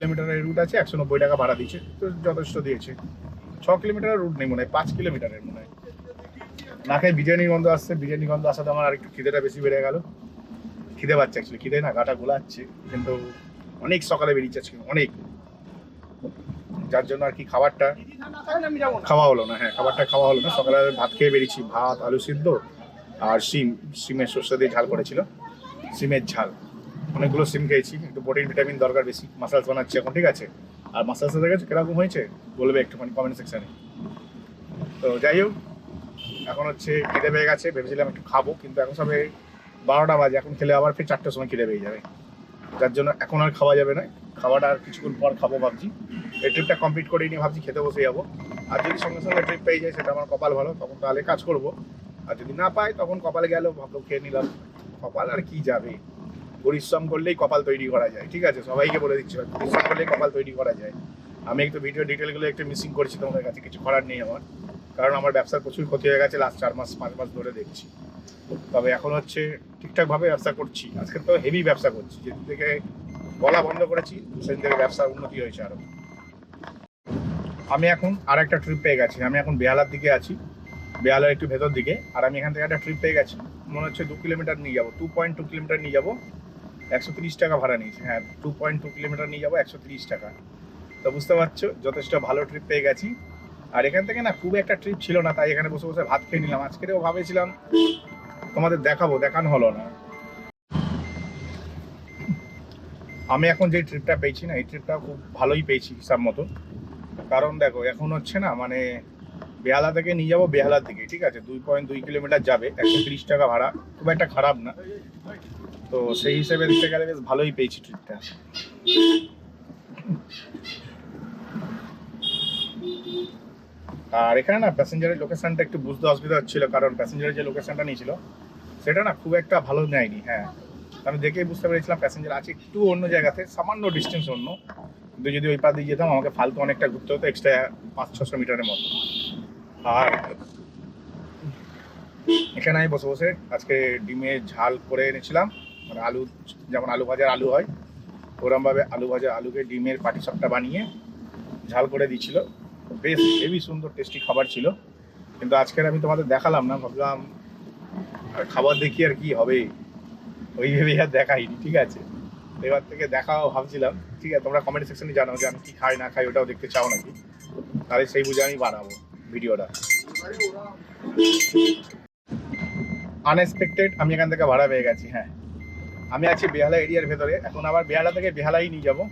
কিলোমিটারের রুট আছে, 190 টাকা ভাড়া দিচ্ছে, তো যথেষ্ট দিয়েছে। 6 কিলোমিটারের রুট নেই মনে হয়, 5 কিলোমিটারের মনে হয়। না খেয়ে বিরিয়ানি গন্ধ আসছে, বিরিয়ানি গন্ধ আসাতে আমার আর একটু খিদেটা বেশি বেড়ে গেল। খিদে পাচ্ছে অ্যাকচুয়ালি, খিদে না গাটা গোলাচ্ছে, কিন্তু অনেক সকালে বেরিয়েছে আজকে, অনেক, যার জন্য আর কি খাবারটা খাওয়া হলো না। হ্যাঁ, খাবারটা খাওয়া হলো না। সকালে ভাত খেয়ে বেরিয়েছি, ভাত, আলু সিদ্ধ আর সিমের সর্ষে দিয়ে ঝাল করেছিল, সিমের ঝাল। অনেকগুলো সিম খেয়েছি, একটু প্রোটিন ভিটামিন দরকার বেশি। মাসাজ বানাচ্ছি এখন, ঠিক আছে। আর মাসাজটা দেখেছো কিরকম হয়েছে বলবে একটুখানি কমেন্ট সেকশানে। তো যাই হোক, এখন হচ্ছে খিদে পেয়ে গেছে, ভেবেছিলাম একটু খাবো, কিন্তু এখন সবে 12টা বাজে, এখন খেলে আবার ফির 4টার সময় খিদে পেয়ে যাবে, যার জন্য এখন আর খাওয়া যাবে না। খাওয়াটা আর কিছুক্ষণ পর খাবো ভাবছি। এই ট্রিপটা কমপ্লিট করে নিয়ে ভাবছি খেতে বসে যাবো। আর যদি সঙ্গে সঙ্গে ট্রিপ পেয়ে যায় সেটা আমার কপাল ভালো, তখন তাহলে কাজ করব। আর যদি না পাই তখন কপালে গেল, ভাবলো খেয়ে নিলাম। কপাল আর কি যাবে, পরিশ্রম করলেই কপাল তৈরি করা যায়, ঠিক আছে। সবাইকে বলে দিচ্ছি, পরিশ্রম করলেই কপাল তৈরি করা যায়। আমি একটু ভিডিও ডিটেলগুলো একটু মিসিং করছি তোমাদের কাছে, কিছু করার নেই আমার, কারণ আমার ব্যবসার প্রচুর ক্ষতি হয়ে গেছে লাস্ট 4 মাস 5 মাস ধরে দেখছি। তবে এখন হচ্ছে ঠিকঠাকভাবে ব্যবসা করছি। আজকে তো হেভি ব্যবসা করছি, যেদিন থেকে বলা বন্ধ করেছি সেদিন থেকে ব্যবসার উন্নতি হয়েছে আরো। আমি এখন আর একটা ট্রিপ পেয়ে গেছি, আমি এখন বেহালার দিকে আছি, বেহালার একটু ভেতর দিকে। আর আমি এখান থেকে একটা ট্রিপ পেয়ে গেছি, মনে হচ্ছে 2 কিলোমিটার নিয়ে যাবো, 2.2 কিলোমিটার নিয়ে যাবো। 130 টাকা ভাড়া নিয়েছে, হ্যাঁ 2.2 কিলোমিটার নিয়ে যাবো, 130 টাকা। তো বুঝতে পারছো যথেষ্ট ভালো ট্রিপ পেয়ে গেছি। আর এখান থেকে না খুব একটা ট্রিপ ছিল না, তাই এখানে বসে বসে ভাত খেয়ে নিলাম। আজকেও ভাবেছিলাম তোমাদের দেখাবো, দেখানো হলো না। আমি এখন যে ট্রিপটা পেয়েছি না, এই ট্রিপটা খুব ভালোই পেয়েছি হিসাব মতো। কারণ দেখো এখন হচ্ছে না, মানে বেহালা থেকে নিয়ে যাবো বেহালার দিকে, ঠিক আছে। 2.2 কিলোমিটার যাবে, 130 টাকা ভাড়া, খুব একটা খারাপ না। তো সেই হিসেবে দেখতে গেলে বেশ ভালোই পেয়েছি ট্রিপটা। আর এখানে না প্যাসেঞ্জারের লোকেশনটা একটু বুঝতে অসুবিধা হচ্ছিল, কারণ প্যাসেঞ্জারের যে লোকেশনটা নিয়েছিল সেটা না খুব একটা ভালো নেয়নি। হ্যাঁ, আমি দেখেই বুঝতে পেরেছিলাম প্যাসেঞ্জার আছে একটু অন্য জায়গাতে, সামান্য ডিস্টেন্স অন্য। কিন্তু যদি ওই পা দিয়ে যেতাম আমাকে ফালতু অনেকটা ঘুরতে হতো, এক্সট্রা 500-600 মিটারের মতো। আর এখানে আমি বসে বসে আজকে ডিমের ঝাল করে এনেছিলাম, মানে আলু, যেমন আলু ভাজার আলু হয় ওরমভাবে আলু ভাজা আলুকে ডিমের পাটিসাপটা বানিয়ে ঝাল করে দিচ্ছিল। বেশ হেভি সুন্দর টেস্টি খাবার ছিল। কিন্তু আজকের আমি তোমাদের দেখালাম না, ভাবলাম আর খাবার দেখি আর কি হবে, ওই ভেবে আর দেখাইনি, ঠিক আছে। এবার থেকে দেখাও ভাবছিলাম, ঠিক আছে। তোমরা কমেন্ট সেকশনে জানাও যে আমি কি খাই না খাই, ওটাও দেখতে চাও নাকি, তাহলে সেই বুঝে আমি বানাবো ভিডিওটা। আনএক্সপেক্টেড আমি এখান থেকে ভাড়া পেয়ে গেছি। হ্যাঁ, আমি আছি বেহালা এরিয়ার ভেতরে, এখন আবার বেহালা থেকে বেহালাই নিয়ে যাবো।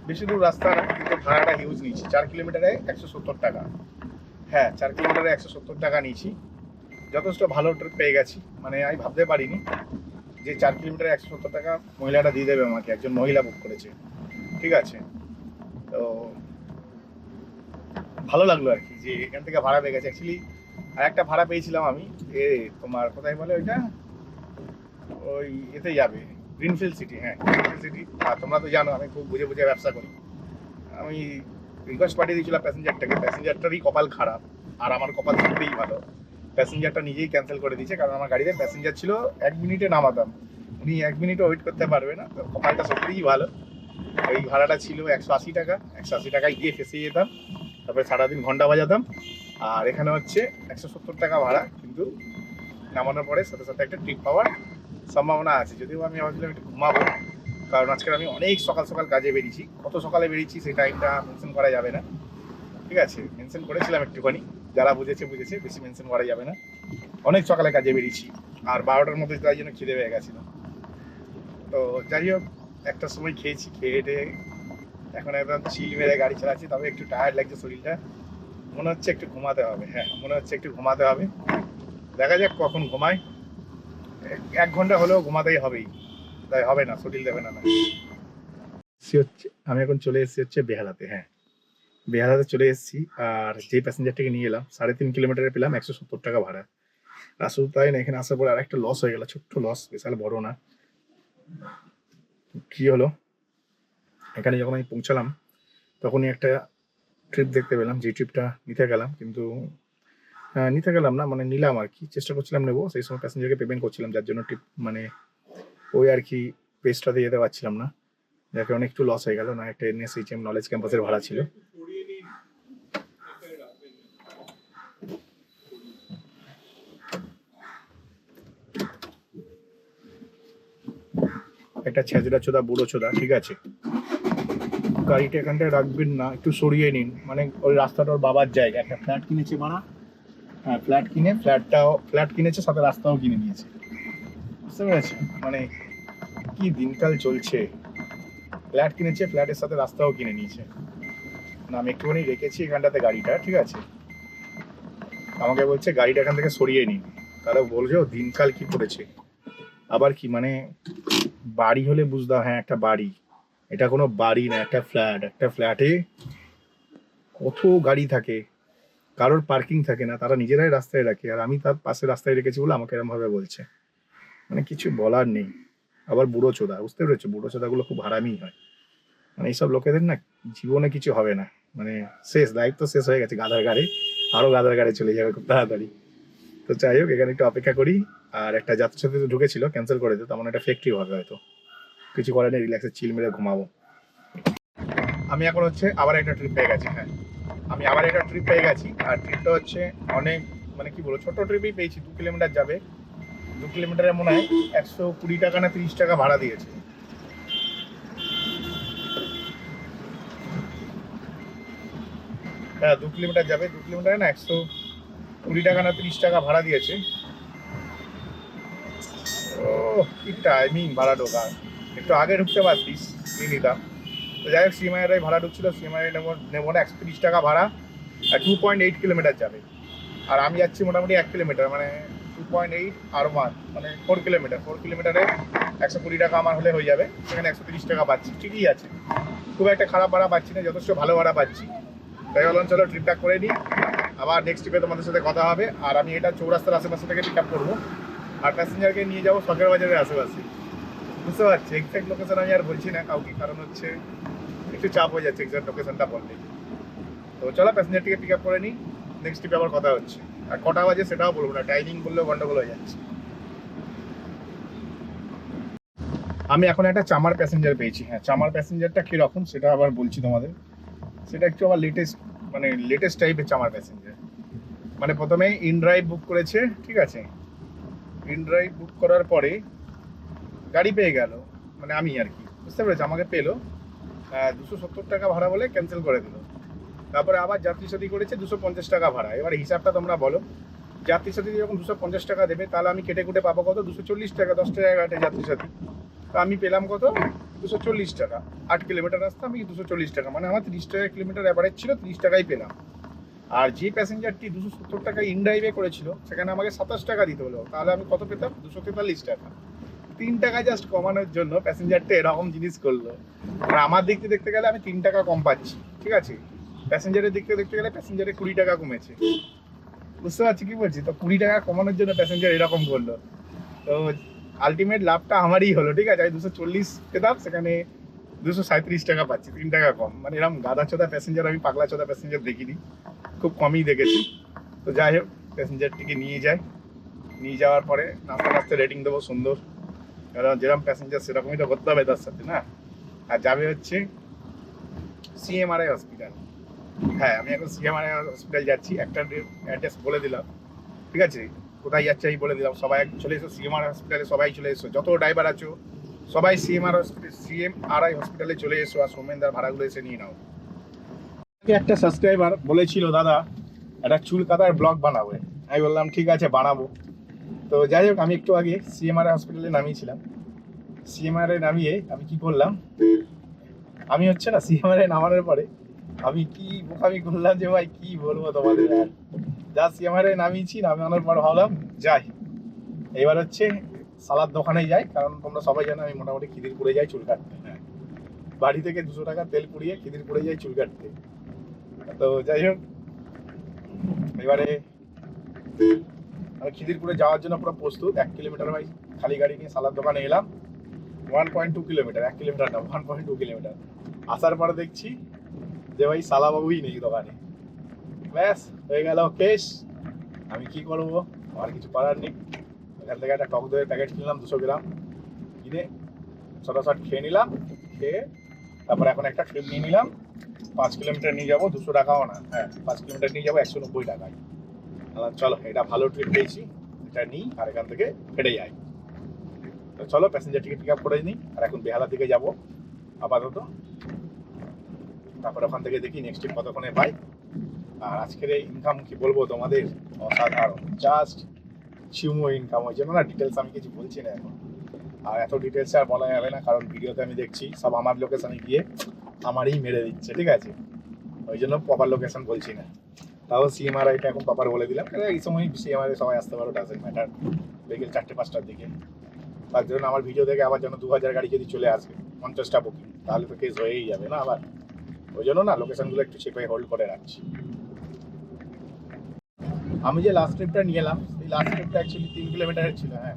বেশি দূর রাস্তা না, কিন্তু ভাড়াটা হিউজ নিয়েছি, 4 কিলোমিটারে 170 টাকা। হ্যাঁ, 4 কিলোমিটারে 170 টাকা নিয়েছি। যথেষ্ট ভালো ট্রিপ পেয়ে গেছি, মানে আমি ভাবতে পারিনি যে 4 কিলোমিটারে 170 টাকা মহিলাটা দিয়ে দেবে আমাকে, একজন মহিলা বুক করেছে, ঠিক আছে। তো ভালো লাগলো আর কি যে এখান থেকে ভাড়া পেয়ে গেছে। অ্যাকচুয়ালি আর একটা ভাড়া পেয়েছিলাম আমি, তোমার কোথায় বলে ওইটা, ওই এতে যাবে, গ্রিনফিল্ড সিটি। হ্যাঁ, গ্রিনফিল্ড সিটি। আর তোমরা তো জানো আমি খুব বুঝে বুঝে ব্যবসা করি। আমি রিকোয়েস্ট পাঠিয়ে দিয়েছিলাম প্যাসেঞ্জারটাকে, প্যাসেঞ্জারটারই কপাল খারাপ, আর আমার কপাল সত্যিই ভালো। প্যাসেঞ্জারটা নিজেই ক্যান্সেল করে দিয়েছে, কারণ আমার গাড়িতে প্যাসেঞ্জার ছিল 1 মিনিটে নামাতাম, উনি 1 মিনিটও ওয়েট করতে পারবে না। তো কপালটা সত্যিই ভালো। ওই ভাড়াটা ছিল 180 টাকা, 180 টাকায় গিয়ে ফেসে যেতাম, তারপরে সারাদিন ঘন্টা বাজাতাম। আর এখানে হচ্ছে 170 টাকা ভাড়া, কিন্তু নামানোর পরে সাথে সাথে একটা ট্রিপ পাওয়ার সম্ভাবনা আছে। যদিও আমি ভাবছিলাম একটু ঘুমাবো, কারণ আজকে আমি অনেক সকাল সকাল কাজে বেরিয়েছি। কত সকালে বেরিয়েছি সেই টাইমটা মেনশন করা যাবে না, ঠিক আছে। মেনশন করেছিলাম একটুখানি, যারা বুঝেছে বুঝেছে, বেশি মেনশন করা যাবে না। অনেক সকালে কাজে বেরিয়েছি, আর 12টার মধ্যে তাই জন্য খিদে পেয়ে গেছিলো। তো যাই হোক, একটা সময় খেয়েছি, খেয়ে টেয়ে এখন একদম চিল মেরে গাড়ি চালাচ্ছি। তবে একটু টায়ার্ড লাগছে শরীরটা, মনে হচ্ছে একটু ঘুমাতে হবে। হ্যাঁ, মনে হচ্ছে একটু ঘুমাতে হবে। দেখা যাক কখন ঘুমাই, 1 ঘন্টা হলেও ঘুমাতেই হবেই, তাই হবে না, শরীর দেবে না। হচ্ছে আমি এখন চলে এসেছি হচ্ছে বেহালাতে। হ্যাঁ, বেহালাতে চলে এসেছি। আর যে প্যাসেঞ্জারটাকে নিয়ে এলাম 3.5 কিলোমিটারে পেলাম 170 টাকা ভাড়া। আর শুধু তাই না, এখানে আসার পরে আর একটা লস হয়ে গেল, ছোট্ট লস, বিশাল বড় না। কি হলো, এখানে যখন আমি পৌঁছালাম তখনই একটা ট্রিপ দেখতে পেলাম, যে ট্রিপটা নিতে গেলাম, কিন্তু নিতে গেলাম না, মানে নিলাম আর কি, চেষ্টা করছিলাম নেবো। সেই সময় প্যাসেঞ্জারকে পেমেন্ট করছিলাম, যার জন্য ট্রিপ মানে ওই আর কি পেজটা দিয়ে যেতে পারছিলাম না। যার কারণে একটু লস হয়ে গেল, না একটা NSHM নলেজ ক্যাম্পাসের ভাড়া ছিল। একটা ছেঁচড়া চোদা বুড়ো চোদা, ঠিক আছে, গাড়িটা এখানটায় রাখবেন না, একটু সরিয়ে নিন। মানে ওই রাস্তাটা ওর বাবার জায়গা, একটা ফ্ল্যাট কিনেছে মানা। হ্যাঁ, ফ্ল্যাট কিনেছে, সাথে রাস্তাও কিনে নিয়েছে, বুঝতে পেরেছেন? মানে কি দিনকাল চলছে। ফ্ল্যাট কিনেছে, ফ্ল্যাটের সাথে রাস্তাও কিনে নিয়েছে। না, আমি একটুখানি রেখেছি এখানটাতে গাড়িটা, ঠিক আছে, আমাকে বলছে গাড়িটা এখান থেকে সরিয়ে নিন। তাহলে বলছো দিনকাল কি পড়েছে। আবার কি মানে বাড়ি হলে বুঝতাম, হ্যাঁ একটা বাড়ি, এটা কোনো বাড়ি না, একটা ফ্ল্যাট। একটা ফ্ল্যাটে কত গাড়ি থাকে, কারোর পার্কিং থাকে না, তারা নিজেরাই রাস্তায় রাখে, আর আমি তার পাশে রাস্তায় রেখেছি বলে আমাকে এরকম ভাবে বলছে। মানে কিছু বলার নেই। আবার বুড়ো চোদা, বুঝতে পেরেছো, বুড়ো চোদাগুলো খুব হারামি হয়। মানে এইসব লোকেদের না জীবনে কিছু হবে না, মানে শেষ, লাইফ তো শেষ হয়ে গেছে গাধার গাড়ি, আরো গাধার গাড়ি চলে যাবে খুব তাড়াতাড়ি। তো যাই হোক, এখানে একটু অপেক্ষা করি। আর একটা যাত্রীর সাথে তো ঢুকেছিল, ক্যান্সেল করে দিত, তেমন একটা ফ্যাক্টরি হবে হয়তো, কিছু করে নেই, রিল্যাক্সে চিল মেরে ঘুমাবো। আমি এখন হচ্ছে আবার একটা ট্রিপ পেয়ে গেছি। হ্যাঁ, আমি আবার একটা ট্রিপ পেয়ে গেছি, আর ট্রিপটা হচ্ছে অনেক মানে কি বলবো, ছোট ট্রিপই পেয়েছি। 2 কিলোমিটার যাবে, 2 কিলোমিটারে মনে হয় 120 টাকা না 30 টাকা ভাড়া দিয়েছে। হ্যাঁ, 2 কিলোমিটার যাবে, 2 কিলোমিটারে না 120 টাকা না 30 টাকা ভাড়া দিয়েছে। ও কি টাইমিং ভাড়া ঢোকার, একটু আগে ঢুকতে পারতিস, নিয়ে নিতাম। তো যাই হোক, সিএমআইয়ের ভাড়া ঢুকছিল, সিএমআই নেবো না, 130 টাকা ভাড়া, আর 2.8 কিলোমিটার যাবে। আর আমি যাচ্ছি মোটামুটি 1 কিলোমিটার, মানে 2.8 আর 1 মানে 4 কিলোমিটার। 4 কিলোমিটারে 120 টাকা আমার হলে হয়ে যাবে, সেখানে 130 টাকা পাচ্ছি, ঠিকই আছে, খুব একটা খারাপ ভাড়া পাচ্ছি না, যথেষ্ট ভালো ভাড়া পাচ্ছি। তাই বললাম চলো ট্রিপটা করে নিই, আবার নেক্সট ট্রিপে তোমাদের সাথে কথা হবে। আর আমি এটা চৌরাস্তার আশেপাশে থেকে পিক আপ করবো, আর প্যাসেঞ্জারকে নিয়ে যাবো সরকার বাজারের আশেপাশে। বুঝতে পারছি, এক্সাক্ট লোকেশন আমি আর বলছি না কাউকে, কারণ হচ্ছে একটু চাপ হয়ে যাচ্ছে এক্সাক্ট লোকেশনটা বললে। তো চলো প্যাসেঞ্জারটিকে পিক আপ করে নিই, নেক্সট ট্রিপে আবার কথা হচ্ছে। আর কটা বাজে সেটাও বলবো না, টাইমিং বললেও গন্ডগোল হয়ে যাচ্ছে। আমি এখন একটা চামার প্যাসেঞ্জার পেয়েছি। হ্যাঁ, চামার প্যাসেঞ্জারটা কীরকম সেটা আবার বলছি তোমাদের। সেটা একটু আবার লেটেস্ট টাইপের চামার প্যাসেঞ্জার। মানে প্রথমে ইনড্রাইভ বুক করেছে, ঠিক আছে, ইনড্রাইভ বুক করার পরে গাড়ি পেয়ে গেল, মানে আমি আর কি, বুঝতে পেরেছি, আমাকে পেলো 270 টাকা ভাড়া বলে ক্যান্সেল করে দিল। তারপরে আবার যাত্রী সাথী করেছে 250 টাকা ভাড়া। এবার হিসাবটা তোমরা বলো, যাত্রী সাথী যখন 250 টাকা দেবে, তাহলে আমি কেটে কুটে পাবো কত, 240 টাকা, 10 টাকা কাটে যাত্রী সাথী। তো আমি পেলাম কত, 240 টাকা। 8 কিলোমিটার রাস্তা, আমি 240 টাকা, মানে আমার 30 টাকা কিলোমিটার অ্যাভারেজ ছিল, 30 টাকাই পেলাম। আর যে প্যাসেঞ্জারটি 270 টাকা ইনড্রাইভে করেছিল, সেখানে আমাকে 27 টাকা দিতে হলো, তাহলে আমি কত পেতাম, 243 টাকা। 3 টাকা জাস্ট কমানোর জন্য প্যাসেঞ্জারটা এরকম জিনিস করলো। আর আমার দিক থেকে দেখতে গেলে আমি 3 টাকা কম পাচ্ছি, ঠিক আছে, প্যাসেঞ্জারের দিক থেকে দেখতে গেলে প্যাসেঞ্জারের 20 টাকা কমেছে। বুঝতে পারছি কি বলছি? তো 20 টাকা কমানোর জন্য প্যাসেঞ্জার এরকম করলো। তো আলটিমেট লাভটা আমারই হলো, ঠিক আছে, আমি 240 পেতাম, সেখানে 237 টাকা পাচ্ছি, 3 টাকা কম। মানে এরকম গাদা চোদা প্যাসেঞ্জার আমি পাগলা চোদা প্যাসেঞ্জার দেখিনি, খুব কমই দেখেছি। তো যাই হোক, প্যাসেঞ্জারটিকে নিয়ে যাওয়ার পরে নাস্তা নাস্তা রেটিং দেবো সুন্দর, কারণ যেরকম প্যাসেঞ্জার সেরকমই তো করতে হবে তার সাথে, না? আর যাবে হচ্ছে সিএমআরআই হসপিটাল। হ্যাঁ, আমি এখন সিএমআরআই হসপিটাল যাচ্ছি, একটা অ্যাড্রেস বলে দিলাম, ঠিক আছে, কোথায় যাচ্ছে আমি বলে দিলাম। সবাই চলে এসো সিএমআরআই হসপিটালে, সবাই চলে এসো, যত ড্রাইভার আছো সবাই সিএমআরআই হসপিটালে চলে এসো, আর সৌমেনদার ভাড়াগুলো এসে নিয়ে নাও। একটা সাবস্ক্রাইবার বলেছিল দাদা একটা চুল কাটার ব্লগ বানাবো, আমি বললাম ঠিক আছে বানাবো। তো যাই হোক, আমি একটু আগে সিএমআরআই হসপিটালে নামিয়েছিলাম। সিএমআরআই নামিয়ে আমি কি করলাম, আমি হচ্ছে না সিএমআরআই নামানোর পরে আমি কি বোকামি করলাম যে ভাই কি বলবো তোমাদের। আর যা সিএমআরআই নামিয়েছি, নামানোর পর ভাবলাম যাই এবার হচ্ছে সালাদ দোকানে যাই, কারণ তোমরা সবাই জানো আমি মোটামুটি খিদিরপুরে যাই চুল কাটতে। হ্যাঁ, বাড়ি থেকে 200 টাকা তেল পুড়িয়ে খিদিরপুরে যাই চুল কাটতে। তো যাই হোক, এবারে আমি খিদিরপুরে যাওয়ার জন্য পুরো প্রস্তুত। 1 কিলোমিটার ভাই খালি গাড়ি নিয়ে সালাদ দোকানে এলাম। 1.2 কিলোমিটার, 1 কিলোমিটার না 1.2 কিলোমিটার। আসার পরে দেখছি যে ভাই সালাবাবুই নেই দোকানে। ব্যাস হয়ে গেল কেস। আমি কি করবো, আমার কিছু করার নেই। এখান থেকে একটা টক দইয়ের প্যাকেট কিনলাম 200 গ্রাম, কিনে সরাসরি খেয়ে নিলাম। খেয়ে তারপরে এখন একটা ট্রিপ নিয়ে নিলাম, 5 কিলোমিটার নিয়ে যাবো, 200 টাকাও না, হ্যাঁ 5 কিলোমিটার নিয়ে যাবো 190 টাকায়। চলো এটা ভালো ট্রিপ পেয়েছি, এটা নিই আর এখান থেকে হেঁটে যাই। তো চলো প্যাসেঞ্জার টিকিট পিক আপ করে নিই, আর এখন বেহালার দিকে যাবো আপাতত। তারপর ওখান থেকে দেখি নেক্সট ট্রিপ কতক্ষণে পাই। আর আজকের এই ইনকাম কি বলবো তোমাদের, অসাধারণ, জাস্ট চিউমো ইনকাম। ওই জন্য না ডিটেলস আমি কিছু বলছি না এখন, আর এত ডিটেলস আর বলা যাবে না, কারণ ভিডিওতে আমি দেখছি সব আমার লোকেশনে গিয়ে আমারই মেরে দিচ্ছে, ঠিক আছে? ওই জন্য প্রপার লোকেশন বলছি না। তাও সিএমআরআইটা এখন প্রপার বলে দিলাম, এই সময় সিএমআরআই সবাই আসতে পারো, ডাজেন্ট ম্যাটার, বিকেল 4টে-5টার দিকে। তার জন্য আমার ভিডিও দেখে আবার যেন 2000 গাড়ি যদি চলে আসে 50টা বুকিং, তাহলে তো কেস হয়েই যাবে না আবার। ওই জন্য না লোকেশনগুলো একটু চেপে হোল্ড করে রাখছি। আমি যে লাস্ট ট্রিপটা নিয়ে এলাম, এই লাস্ট ট্রিপটা অ্যাকচুয়ালি 3 কিলোমিটারের ছিল। হ্যাঁ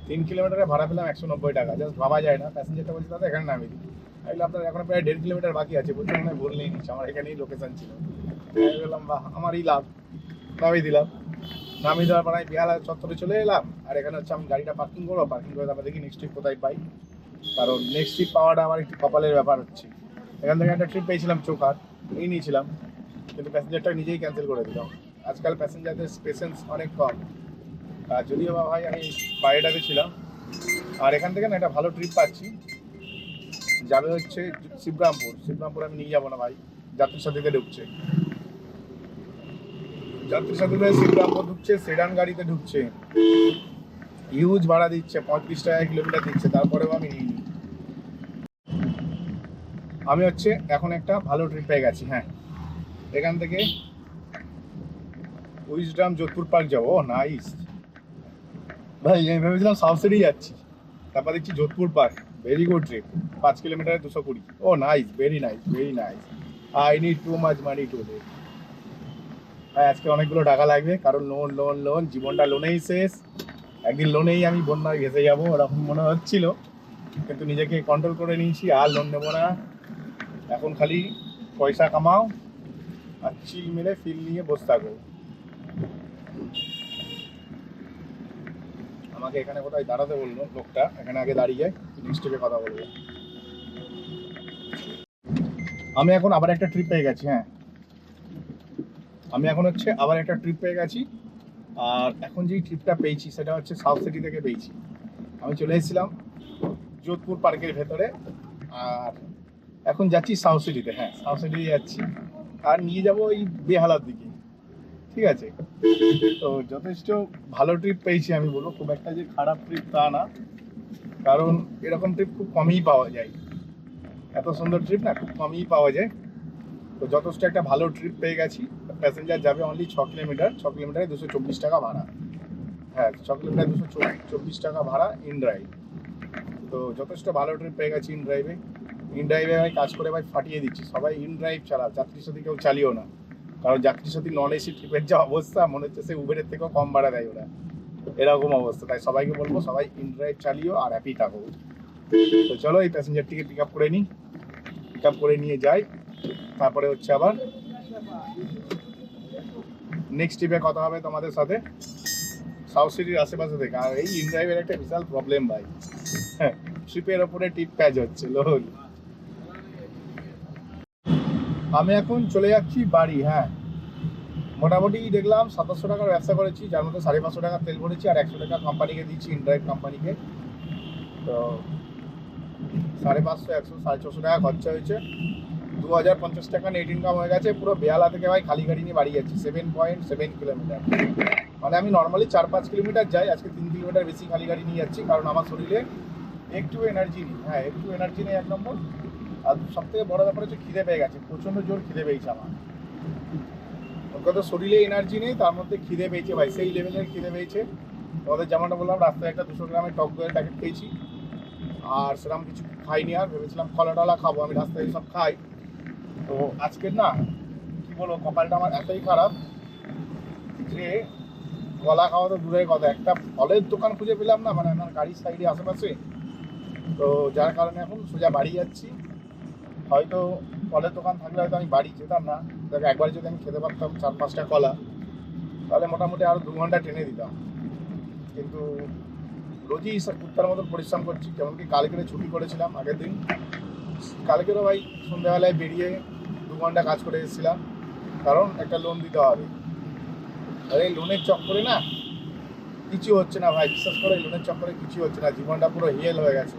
3 কিলোমিটারে ভাড়া পেলাম 190 টাকা, জাস্ট ভাবা যায় না। প্যাসেঞ্জারটা বলছি দাদা এখানে নামিয়ে দিই, তাহলে আপনার এখন প্রায় 1.5 কিলোমিটার বাকি আছে, বলতে মনে হয় ভুল নেই নিচ্ছে, আমার এখানেই লোকেশন ছিল। আমি বললাম বাহ, আমারই লাভ, নামিয়ে দিলাম। নামিয়ে দেওয়ার পর আমি বেহালা চত্বরে চলে এলাম, আর এখানে হচ্ছে আমি গাড়িটা পার্কিং করবো, পার্কিং করে তারপর দেখি নেক্সট ট্রিপ কোথায় পাই। কারণ নেক্সট ট্রিপ পাওয়াটা আমার একটু কপালের ব্যাপার হচ্ছে। এখান থেকে একটা ট্রিপ পেয়েছিলাম চোখার, এই নিয়েছিলাম, কিন্তু প্যাসেঞ্জারটা নিজেই ক্যান্সেল করে দিলাম। আজকাল প্যাসেঞ্জারদের পেশেন্স অনেক কম। আর যদিও বা ভাই আমি বাইরেটাতে ছিলাম, আর এখান থেকে না একটা ভালো ট্রিপ পাচ্ছি, যাবে হচ্ছে শিবরামপুর। শিবরামপুর আমি নিয়ে যাবো না ভাই, যাত্রী সাথীতে ঢুকছে, যাত্রী সাথীতে শিবরামপুর ঢুকছে, সেডান গাড়িতে ঢুকছে, হিউজ ভাড়া দিচ্ছে, 35 টাকা কিলোমিটার দিচ্ছে, তারপরেও আমি নিইনি। আমি হচ্ছে এখন একটা ভালো ট্রিপ পেয়ে গেছি। হ্যাঁ এখান থেকে উইজডাম যোধপুর পার্ক যাবো, নাইস ভাই। আমি ভেবেছিলাম সাউথ সিটি যাচ্ছি, তারপর দেখছি Jodhpur park, very good trip, 5 কিলোমিটারে 220। ও nice, very nice, very nice. I need to much money today. ভাই আজকে অনেকগুলো টাকা লাগবে, কারণ লোন লোন লোন, জীবনটা লোনেই শেষ। একদিন লোনেই আমি বন্যায় ভেসে যাবো ওরকম মনে হচ্ছিল, কিন্তু নিজেকে কন্ট্রোল করে নিয়েছি, আর লোন নেবো না। এখন খালি পয়সা কামাও আর চিল মেরে ফিল নিয়ে বসে থাকো। আমাকে এখানে কোথায় দাঁড়াতে বললো লোকটা, এখানে আগে দাঁড়িয়ে নেক্সট ট্রিপে কথা বলবো। আমি এখন আবার একটা ট্রিপ পেয়ে গেছি। হ্যাঁ আমি এখন হচ্ছে আবার একটা ট্রিপ পেয়ে গেছি, আর এখন যেই ট্রিপটা পেয়েছি সেটা হচ্ছে সাউথ সিটি থেকে পেয়েছি। আমি চলে এসেছিলাম যোধপুর পার্কের ভেতরে, আর এখন যাচ্ছি সাউথ সিটিতে। হ্যাঁ সাউথ সিটি যাচ্ছি, আর নিয়ে যাবো এই বেহালার দিকে, ঠিক আছে? তো যথেষ্ট ভালো ট্রিপ পেয়েছি আমি বলবো, খুব একটা যে খারাপ ট্রিপ তা না, কারণ এরকম ট্রিপ খুব কমই পাওয়া যায়, এত সুন্দর ট্রিপ না খুব কমই পাওয়া যায়। তো যথেষ্ট একটা ভালো ট্রিপ পেয়ে গেছি। প্যাসেঞ্জার যাবে অনলি 6 কিলোমিটার, 6 কিলোমিটারে 224 টাকা ভাড়া। হ্যাঁ 6 কিলোমিটার 224 টাকা ভাড়া ইন ড্রাইভ। তো যথেষ্ট ভালো ট্রিপ পেয়ে গেছি ইন ড্রাইভে। ইন ড্রাইভে ভাই কাজ করে ভাই ফাটিয়ে দিচ্ছি, সবাই ইন ড্রাইভ চালা, যাত্রীর সাথে কেউ চালিও না, কারণ যাত্রীর সাথে নন এসি ট্রিপের যা অবস্থা মনে হচ্ছে সে উবেরের থেকেও কম ভাড়া দেয় ওরা, এরকম অবস্থা। তাই সবাইকে বলবো সবাই ইন ড্রাইভ চালিও আর হ্যাপি থাকো। তো চলো এই প্যাসেঞ্জারটিকে পিক আপ করে নিই, পিক আপ করে নিয়ে যাই, তারপরে হচ্ছে আবার নেক্সট ট্রিপে কথা হবে তোমাদের সাথে সাউথ সিটির আশেপাশে থেকে। আর এই ইন ড্রাইভের একটা বিশাল প্রবলেম ভাই, হ্যাঁ ট্রিপের ওপরে টিপ প্যাচ হচ্ছে লোন। আমি এখন চলে যাচ্ছি বাড়ি। হ্যাঁ মোটামুটি দেখলাম 2700 টাকার ব্যবসা করেছি, যার মধ্যে 550 টাকা তেল ভরেছি আর 100 টাকা কোম্পানিকে দিচ্ছি, ইনড্রাইভ কোম্পানিকে। তো 550, 100, 450 টাকা খরচা হয়েছে, 2050 টাকা নেট ইনকাম হয়ে গেছে। পুরো বেহালা থেকে ভাই খালি গাড়ি নিয়ে বাড়ি যাচ্ছি, 7.7 কিলোমিটার। মানে আমি নর্মালি 4-5 কিলোমিটার যাই, আজকে 3 কিলোমিটার বেশি খালি গাড়ি নিয়ে যাচ্ছি, কারণ আমার শরীরে একটু এনার্জি নেই। হ্যাঁ একটু এনার্জি নেই 1 নম্বর, আর সব থেকে বড় ব্যাপার হচ্ছে খিদে পেয়ে গেছে, প্রচণ্ড জোর খিদে পেয়েছে আমার। কত শরীরে এনার্জি নেই, তার মধ্যে খিদে পেয়েছে ভাই, সেই লেভেলের খিদে পেয়েছে। তোমাদের যেমনটা বললাম রাস্তায় একটা 200 গ্রামের টক দইয়ের প্যাকেট খেয়েছি, আর সেরকম কিছু খাইনি। আর ভেবেছিলাম কলা টলা খাবো, আমি রাস্তায় সব খাই। তো আজকের না কি বলবো, কপালটা আমার এতই খারাপ যে কলা খাওয়া তো দূরের কথা, একটা ফলের দোকান খুঁজে পেলাম না, মানে আমার গাড়ির সাইডে আশেপাশে। তো যার কারণে এখন সোজা বাড়ি যাচ্ছি। হয়তো ফলের দোকান থাকলে হয়তো আমি বাড়ি যেতাম না, দেখো একবার যদি আমি খেতে পারতাম 4-5টা কলা, তাহলে মোটামুটি আরও 2 ঘন্টা টেনে দিতাম। কিন্তু রোজই কুত্তার মতন পরিশ্রম করছি, যেমন কি কালকে ছুটি করেছিলাম আগের দিন, কালকেরও ভাই সন্ধ্যাবেলায় বেরিয়ে 2 ঘন্টা কাজ করে এসেছিলাম, কারণ একটা লোন দিতে হবে। আর এই লোনের চক্করে না কিছু হচ্ছে না ভাই, বিশ্বাস করে লোনের চক্করে কিছু হচ্ছে না, জীবনটা পুরো হিয়েল হয়ে গেছে।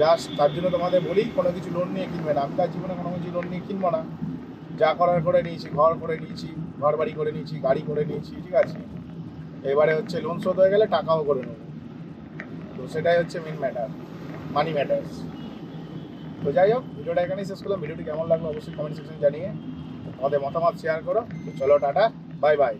জাস্ট তার জন্য তোমাদের বলি কোনো কিছু লোন নিয়ে কিনবে না। আমি তার জীবনে কোনো কিছু লোন নিয়ে কিনবো না, যা করার করে নিয়েছি, ঘর করে নিয়েছি, ঘর বাড়ি করে নিয়েছি, গাড়ি করে নিয়েছি, ঠিক আছে। এবারে হচ্ছে লোন শোধ হয়ে গেলে টাকাও করে নেবো, তো সেটাই হচ্ছে মেন ম্যাটার, মানি ম্যাটার্স। তো যাই হোক, ভিডিওটা এখানেই শেষ করলাম। ভিডিওটি কেমন লাগলো অবশ্যই কমেন্ট সেকশনে জানিয়ে আমাদের মতামত শেয়ার করো। তো চলো টাটা, বাই বাই।